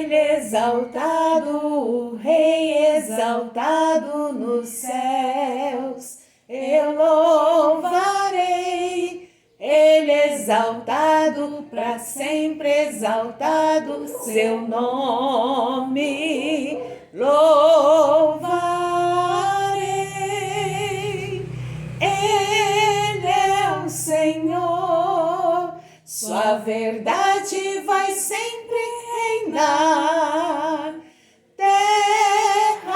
Ele exaltado, o Rei exaltado nos céus, eu louvarei. Ele exaltado, para sempre exaltado, seu nome louvarei. Ele é o Senhor, sua verdade vai sempre reinar. Terra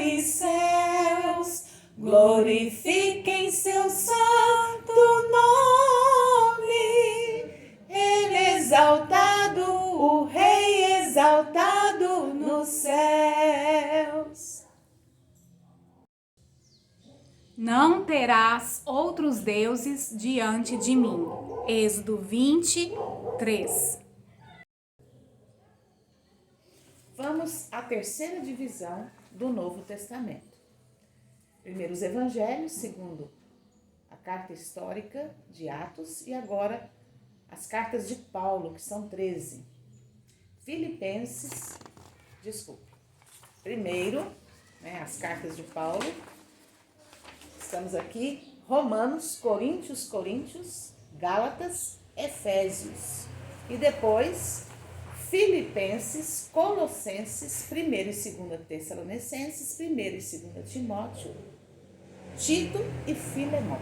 e céus glorifiquem seu santo nome. Ele exaltado, o Rei exaltado nos céus. Não terás outros deuses diante de mim. Êxodo 23. Vamos à terceira divisão do Novo Testamento. Primeiro os evangelhos, segundo a carta histórica de Atos e agora as cartas de Paulo, que são 13. Primeiro, as cartas de Paulo. Estamos aqui, Romanos, Coríntios, Gálatas, Efésios. E depois, Filipenses, Colossenses, 1 e 2 Tessalonicenses, 1 e 2 Timóteo, Tito e Filemão.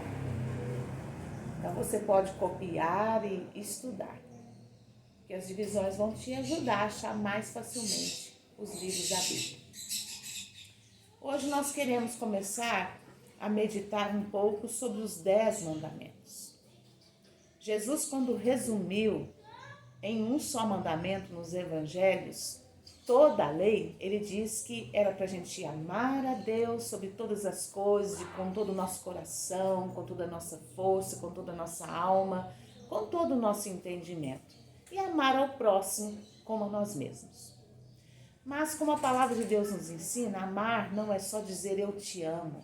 Então você pode copiar e estudar, que as divisões vão te ajudar a achar mais facilmente os livros da Bíblia. Hoje nós queremos começar a meditar um pouco sobre os 10 mandamentos. Jesus, quando resumiu em um só mandamento nos evangelhos toda a lei, ele diz que era para a gente amar a Deus sobre todas as coisas, com todo o nosso coração, com toda a nossa força, com toda a nossa alma, com todo o nosso entendimento. E amar ao próximo como a nós mesmos. Mas como a palavra de Deus nos ensina, amar não é só dizer eu te amo.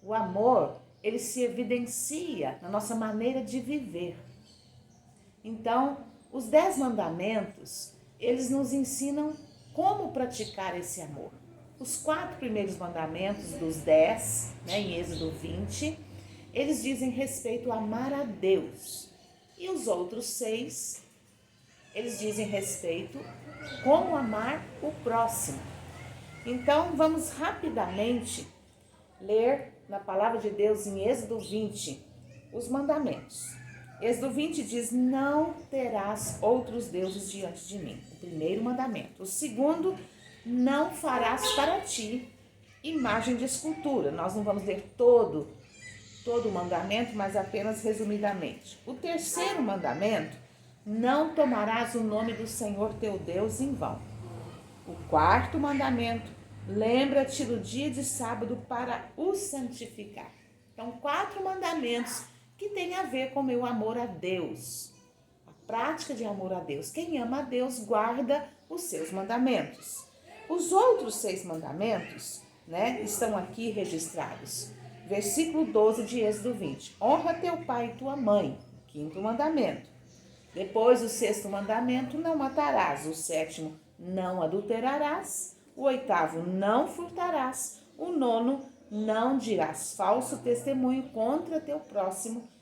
O amor, ele se evidencia na nossa maneira de viver. Então, os 10 mandamentos, eles nos ensinam como praticar esse amor. Os 4 primeiros mandamentos dos 10, em Êxodo 20, eles dizem respeito a amar a Deus. E os outros 6, eles dizem respeito como amar o próximo. Então, vamos rapidamente ler na palavra de Deus em Êxodo 20 os mandamentos. Êxodo 20 diz, não terás outros deuses diante de mim. O primeiro mandamento. O segundo, não farás para ti imagem de escultura. Nós não vamos ler todo o mandamento, mas apenas resumidamente. O terceiro mandamento, não tomarás o nome do Senhor teu Deus em vão. O quarto mandamento, lembra-te do dia de sábado para o santificar. Então, 4 mandamentos que tem a ver com o meu amor a Deus, a prática de amor a Deus. Quem ama a Deus guarda os seus mandamentos. Os outros 6 mandamentos, estão aqui registrados. Versículo 12 de Êxodo 20. Honra teu pai e tua mãe, 5º mandamento. Depois o 6º mandamento, não matarás. O 7º, não adulterarás. O 8º, não furtarás. O 9º, não dirás falso testemunho contra teu próximo.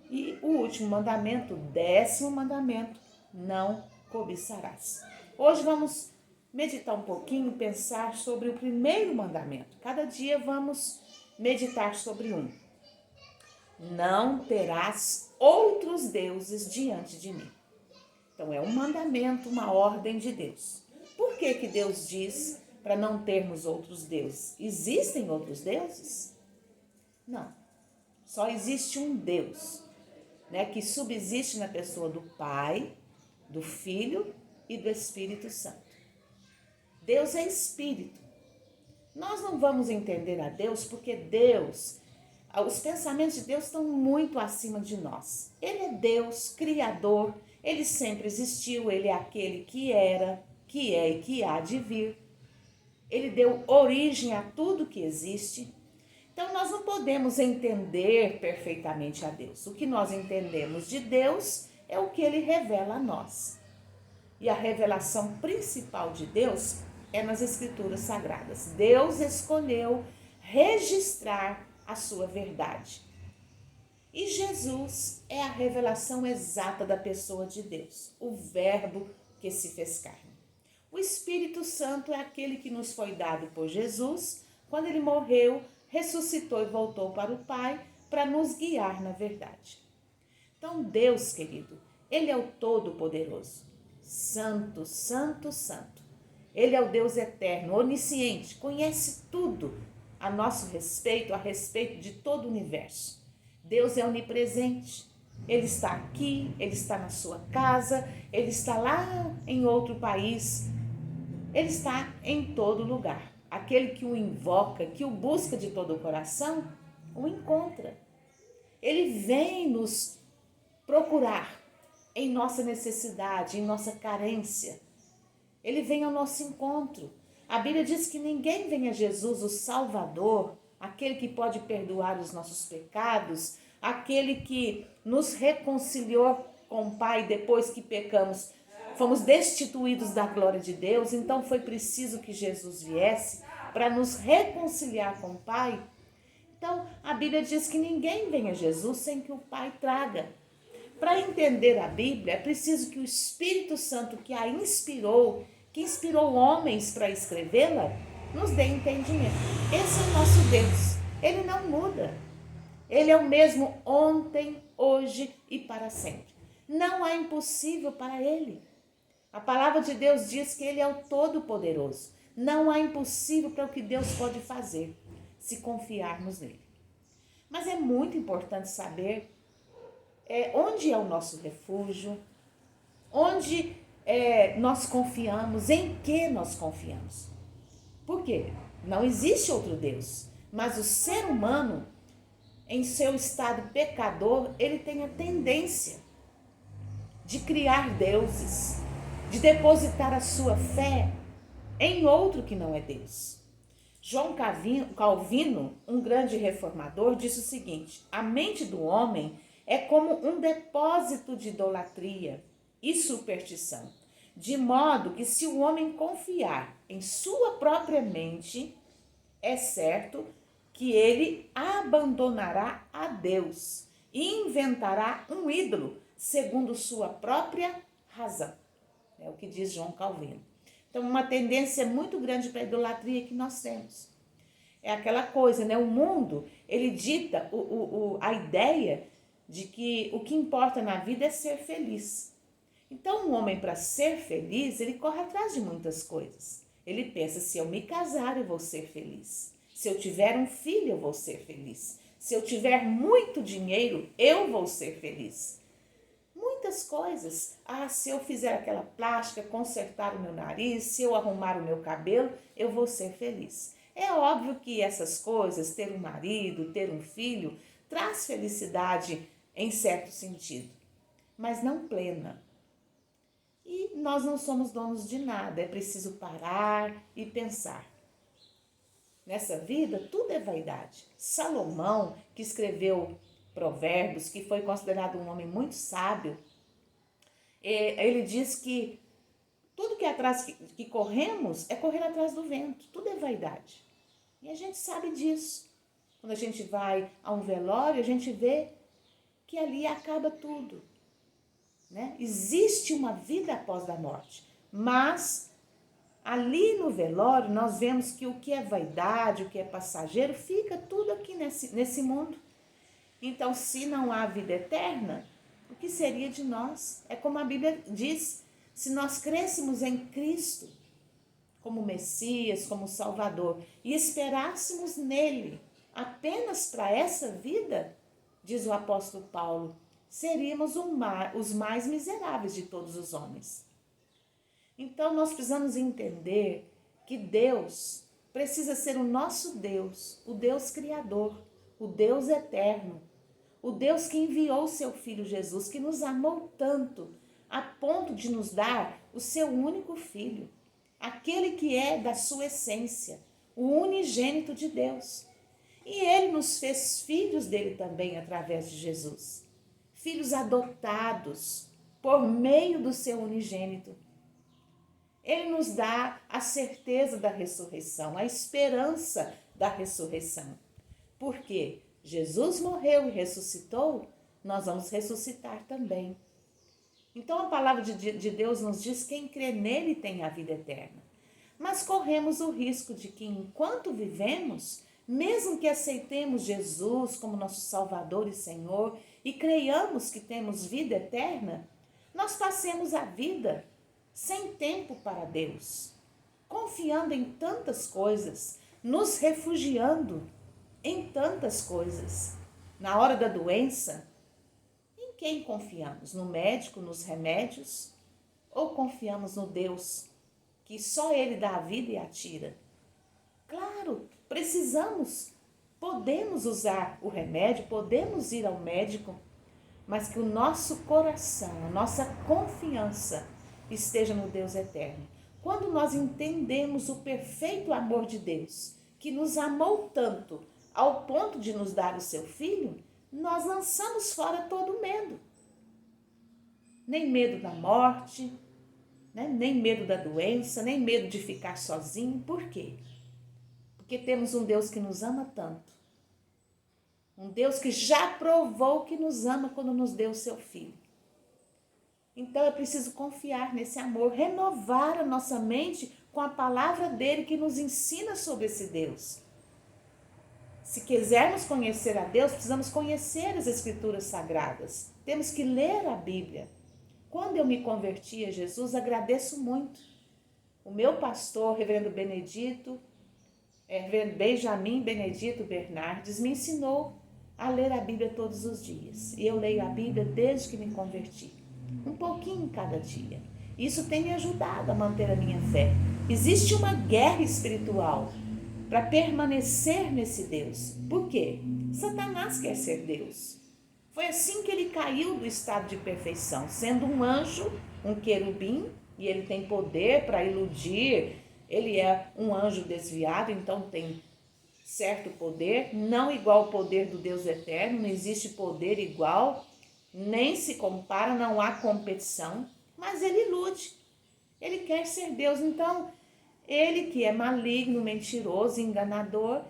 E o último mandamento, 10º mandamento, não cobiçarás. Hoje vamos meditar um pouquinho, pensar sobre o primeiro mandamento. Cada dia vamos meditar sobre um. Não terás outros deuses diante de mim. Então é um mandamento, uma ordem de Deus. Por que Deus diz para não termos outros deuses? Existem outros deuses? Não. Só existe um Deus, que subsiste na pessoa do Pai, do Filho e do Espírito Santo. Deus é Espírito. Nós não vamos entender a Deus porque Deus, os pensamentos de Deus estão muito acima de nós. Ele é Deus, Criador, Ele sempre existiu, Ele é aquele que era, que é e que há de vir. Ele deu origem a tudo que existe. Então, nós não podemos entender perfeitamente a Deus. O que nós entendemos de Deus é o que Ele revela a nós. e a revelação principal de Deus é nas Escrituras Sagradas. Deus escolheu registrar a sua verdade. E Jesus é a revelação exata da pessoa de Deus, o Verbo que se fez carne. O Espírito Santo é aquele que nos foi dado por Jesus quando ele morreu, ressuscitou e voltou para o Pai para nos guiar na verdade. Então, Deus, querido, ele é o Todo-Poderoso, Santo, Santo, Santo. Ele é o Deus eterno, onisciente, conhece tudo a nosso respeito, a respeito de todo o universo. Deus é onipresente, ele está aqui, ele está na sua casa, ele está lá em outro país, ele está em todo lugar. Aquele que o invoca, que o busca de todo o coração, o encontra. Ele vem nos procurar em nossa necessidade, em nossa carência. Ele vem ao nosso encontro. A Bíblia diz que ninguém vem a Jesus, o Salvador, aquele que pode perdoar os nossos pecados, aquele que nos reconciliou com o Pai depois que pecamos, fomos destituídos da glória de Deus, então foi preciso que Jesus viesse para nos reconciliar com o Pai. Então, a Bíblia diz que ninguém vem a Jesus sem que o Pai traga. Para entender a Bíblia, é preciso que o Espírito Santo que a inspirou, que inspirou homens para escrevê-la, nos dê entendimento. Esse é o nosso Deus. Ele não muda. Ele é o mesmo ontem, hoje e para sempre. Não há impossível para ele. A palavra de Deus diz que ele é o Todo-Poderoso. Não há impossível para o que Deus pode fazer, se confiarmos nele. Mas é muito importante saber onde é o nosso refúgio, onde nós confiamos, em que nós confiamos. Por quê? Não existe outro Deus, mas o ser humano, em seu estado pecador, ele tem a tendência de criar deuses, de depositar a sua fé em outro que não é Deus. João Calvino, um grande reformador, disse o seguinte: a mente do homem é como um depósito de idolatria e superstição, de modo que se o homem confiar em sua própria mente, é certo que ele abandonará a Deus e inventará um ídolo segundo sua própria razão. É o que diz João Calvino. Então, uma tendência muito grande para a idolatria que nós temos. É aquela coisa, né? O mundo, ele dita a ideia de que o que importa na vida é ser feliz. Então, um homem, para ser feliz, ele corre atrás de muitas coisas. Ele pensa, se eu me casar, eu vou ser feliz. Se eu tiver um filho, eu vou ser feliz. Se eu tiver muito dinheiro, eu vou ser feliz. Muitas coisas. Se eu fizer aquela plástica, consertar o meu nariz, se eu arrumar o meu cabelo, eu vou ser feliz. É óbvio que essas coisas, ter um marido, ter um filho, traz felicidade em certo sentido, mas não plena. E nós não somos donos de nada, é preciso parar e pensar. Nessa vida, tudo é vaidade. Salomão, que escreveu Provérbios, que foi considerado um homem muito sábio, ele diz que tudo que atrás que corremos é correr atrás do vento, tudo é vaidade. E a gente sabe disso. Quando a gente vai a um velório, a gente vê que ali acaba tudo, né? Existe uma vida após a morte, mas ali no velório nós vemos que o que é vaidade, o que é passageiro, fica tudo aqui nesse mundo. Então, se não há vida eterna, o que seria de nós? É como a Bíblia diz, se nós crêssemos em Cristo como Messias, como Salvador, e esperássemos nele apenas para essa vida, diz o apóstolo Paulo, seríamos os mais miseráveis de todos os homens. Então, nós precisamos entender que Deus precisa ser o nosso Deus, o Deus Criador, o Deus eterno, o Deus que enviou o seu Filho Jesus, que nos amou tanto, a ponto de nos dar o seu único Filho, aquele que é da sua essência, o unigênito de Deus. E ele nos fez filhos dele também através de Jesus. Filhos adotados por meio do seu unigênito. Ele nos dá a certeza da ressurreição, a esperança da ressurreição. Porque Jesus morreu e ressuscitou, nós vamos ressuscitar também. Então a palavra de Deus nos diz que quem crê nele tem a vida eterna. Mas corremos o risco de que enquanto vivemos, mesmo que aceitemos Jesus como nosso Salvador e Senhor e creiamos que temos vida eterna, nós passemos a vida sem tempo para Deus, confiando em tantas coisas, nos refugiando em tantas coisas. Na hora da doença, em quem confiamos? No médico, nos remédios? Ou confiamos no Deus, que só Ele dá a vida e a tira? Claro, podemos usar o remédio, podemos ir ao médico, mas que o nosso coração, a nossa confiança esteja no Deus eterno. Quando nós entendemos o perfeito amor de Deus, que nos amou tanto ao ponto de nos dar o seu Filho, nós lançamos fora todo medo. Nem medo da morte, né? Nem medo da doença, nem medo de ficar sozinho. Por quê? Porque temos um Deus que nos ama tanto. Um Deus que já provou que nos ama quando nos deu o seu Filho. Então é preciso confiar nesse amor, renovar a nossa mente com a palavra dele que nos ensina sobre esse Deus. Se quisermos conhecer a Deus, precisamos conhecer as Escrituras Sagradas. Temos que ler a Bíblia. Quando eu me converti a Jesus, agradeço muito. O meu pastor, reverendo Benjamin Benedito Bernardes, me ensinou a ler a Bíblia todos os dias. E eu leio a Bíblia desde que me converti. Um pouquinho cada dia. Isso tem me ajudado a manter a minha fé. Existe uma guerra espiritual para permanecer nesse Deus. Por quê? Satanás quer ser Deus. Foi assim que ele caiu do estado de perfeição, sendo um anjo, um querubim, e ele tem poder para iludir. Ele é um anjo desviado, então tem certo poder, não igual ao poder do Deus eterno, não existe poder igual, nem se compara, não há competição, mas ele ilude, ele quer ser Deus. Então, ele que é maligno, mentiroso, enganador,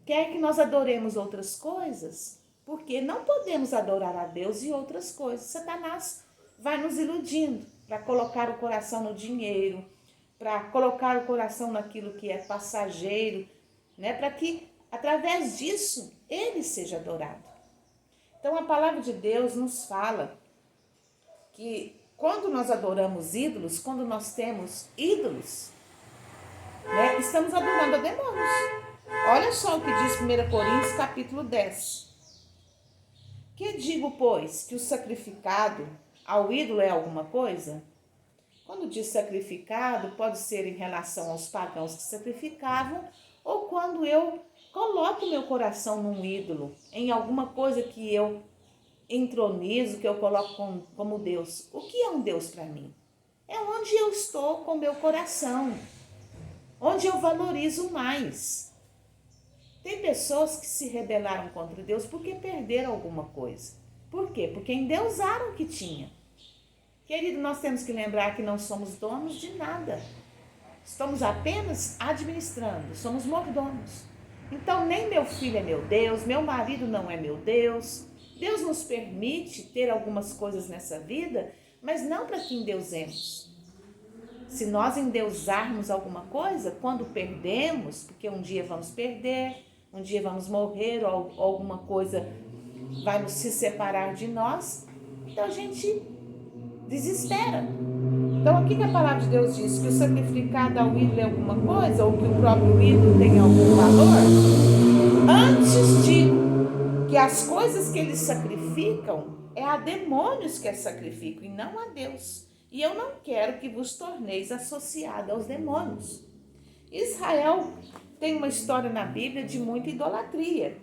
quer que nós adoremos outras coisas, porque não podemos adorar a Deus e outras coisas. Satanás vai nos iludindo para colocar o coração no dinheiro, para colocar o coração naquilo que é passageiro, né? Para que, através disso, ele seja adorado. Então, a palavra de Deus nos fala que quando nós adoramos ídolos, quando nós temos ídolos, né, estamos adorando a demônios. Olha só o que diz 1 Coríntios, capítulo 10. Que digo, pois, que o sacrificado ao ídolo é alguma coisa? Quando diz sacrificado, pode ser em relação aos pagãos que sacrificavam, ou quando eu coloco meu coração num ídolo, em alguma coisa que eu entronizo, que eu coloco como Deus. O que é um Deus para mim? É onde eu estou com meu coração, onde eu valorizo mais. Tem pessoas que se rebelaram contra Deus porque perderam alguma coisa. Por quê? Porque endeusaram o que tinha. Querido, nós temos que lembrar que não somos donos de nada. Estamos apenas administrando, somos mordomos. Então, nem meu filho é meu Deus, meu marido não é meu Deus. Deus nos permite ter algumas coisas nessa vida, mas não para que endeusemos. Se nós endeusarmos alguma coisa, quando perdemos, porque um dia vamos perder, um dia vamos morrer, ou alguma coisa vai nos se separar de nós, então a gente desespera. Então, aqui que a palavra de Deus diz que o sacrificado ao ídolo é alguma coisa, ou que o próprio ídolo tem algum valor, antes de que as coisas que eles sacrificam, é a demônios que as sacrificam e não a Deus. E eu não quero que vos torneis associados aos demônios. Israel tem uma história na Bíblia de muita idolatria.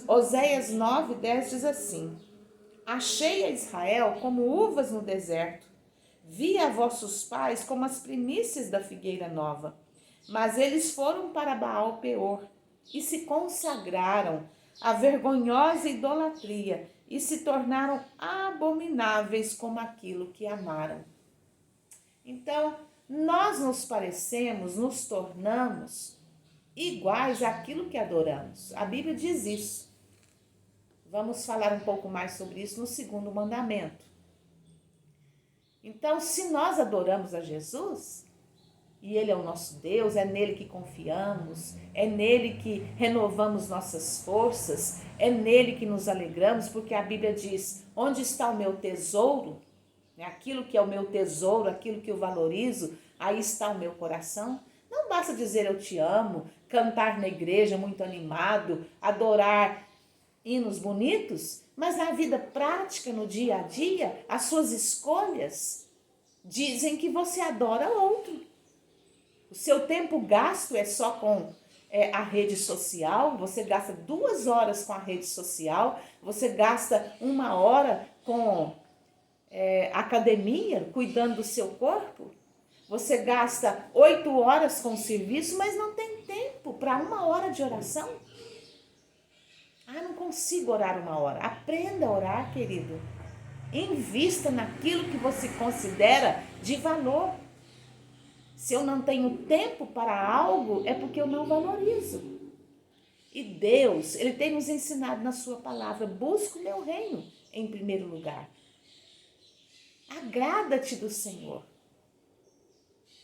Oséias 9:10 diz assim: achei a Israel como uvas no deserto, vi a vossos pais como as primícias da figueira nova. Mas eles foram para Baal Peor e se consagraram à vergonhosa idolatria e se tornaram abomináveis como aquilo que amaram. Então, nós nos parecemos, nos tornamos iguais àquilo que adoramos. A Bíblia diz isso. Vamos falar um pouco mais sobre isso no segundo mandamento. Então, se nós adoramos a Jesus, e Ele é o nosso Deus, é nele que confiamos, é nele que renovamos nossas forças, é nele que nos alegramos, porque a Bíblia diz, onde está o meu tesouro, aquilo que é o meu tesouro, aquilo que eu valorizo, aí está o meu coração. Não basta dizer eu te amo, cantar na igreja muito animado, adorar hinos bonitos, mas na vida prática, no dia a dia, as suas escolhas dizem que você adora outro. O seu tempo gasto é só com a rede social, você gasta 2 horas com a rede social, você gasta 1 hora com academia, cuidando do seu corpo, você gasta 8 horas com serviço, mas não tem tempo para 1 hora de oração. Não consigo orar 1 hora. Aprenda a orar, querido. Invista naquilo que você considera de valor. Se eu não tenho tempo para algo, é porque eu não valorizo. E Deus, Ele tem nos ensinado na sua palavra, busca o meu reino em primeiro lugar. Agrada-te do Senhor.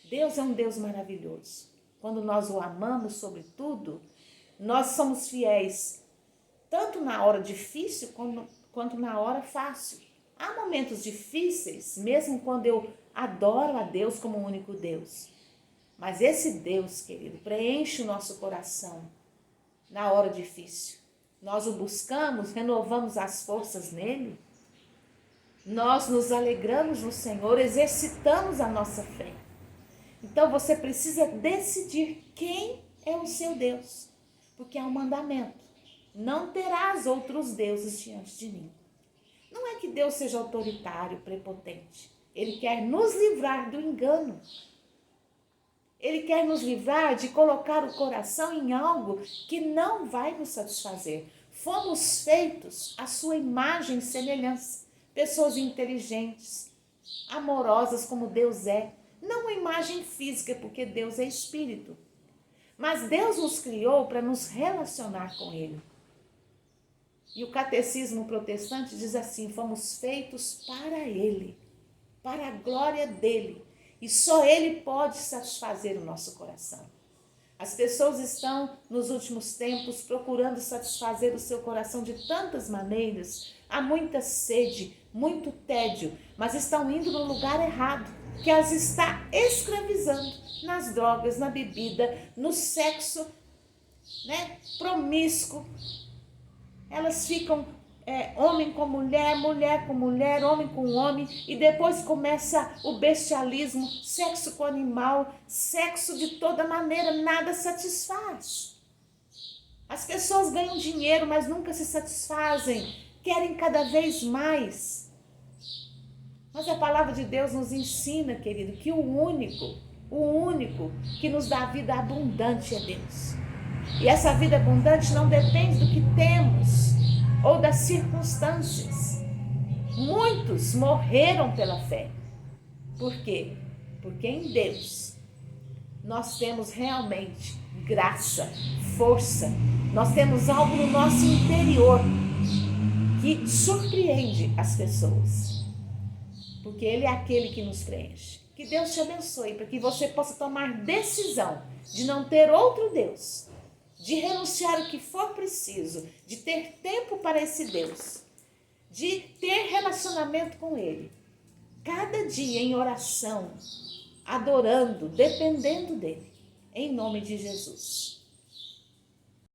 Deus é um Deus maravilhoso. Quando nós o amamos sobre tudo, nós somos fiéis, tanto na hora difícil quanto na hora fácil. Há momentos difíceis, mesmo quando eu adoro a Deus como o único Deus. Mas esse Deus, querido, preenche o nosso coração na hora difícil. Nós o buscamos, renovamos as forças nele. Nós nos alegramos no Senhor, exercitamos a nossa fé. Então você precisa decidir quem é o seu Deus. Porque é um mandamento. Não terás outros deuses diante de mim. Não é que Deus seja autoritário, prepotente. Ele quer nos livrar do engano. Ele quer nos livrar de colocar o coração em algo que não vai nos satisfazer. Fomos feitos à sua imagem e semelhança. Pessoas inteligentes, amorosas como Deus é. Não uma imagem física, porque Deus é espírito. Mas Deus nos criou para nos relacionar com Ele. E o catecismo protestante diz assim, fomos feitos para Ele, para a glória dEle. E só Ele pode satisfazer o nosso coração. As pessoas estão, nos últimos tempos, procurando satisfazer o seu coração de tantas maneiras. Há muita sede, muito tédio, mas estão indo no lugar errado, que as está escravizando nas drogas, na bebida, no sexo, promíscuo. Elas ficam homem com mulher, mulher com mulher, homem com homem, e depois começa o bestialismo, sexo com animal, sexo de toda maneira, nada satisfaz. As pessoas ganham dinheiro, mas nunca se satisfazem, querem cada vez mais. Mas a palavra de Deus nos ensina, querido, que o único que nos dá vida abundante é Deus. E essa vida abundante não depende do que temos ou das circunstâncias. Muitos morreram pela fé. Por quê? Porque em Deus nós temos realmente graça, força. Nós temos algo no nosso interior que surpreende as pessoas. Porque Ele é aquele que nos preenche. Que Deus te abençoe para que você possa tomar decisão de não ter outro Deus, de renunciar o que for preciso, de ter tempo para esse Deus, de ter relacionamento com Ele, cada dia em oração, adorando, dependendo dEle, em nome de Jesus.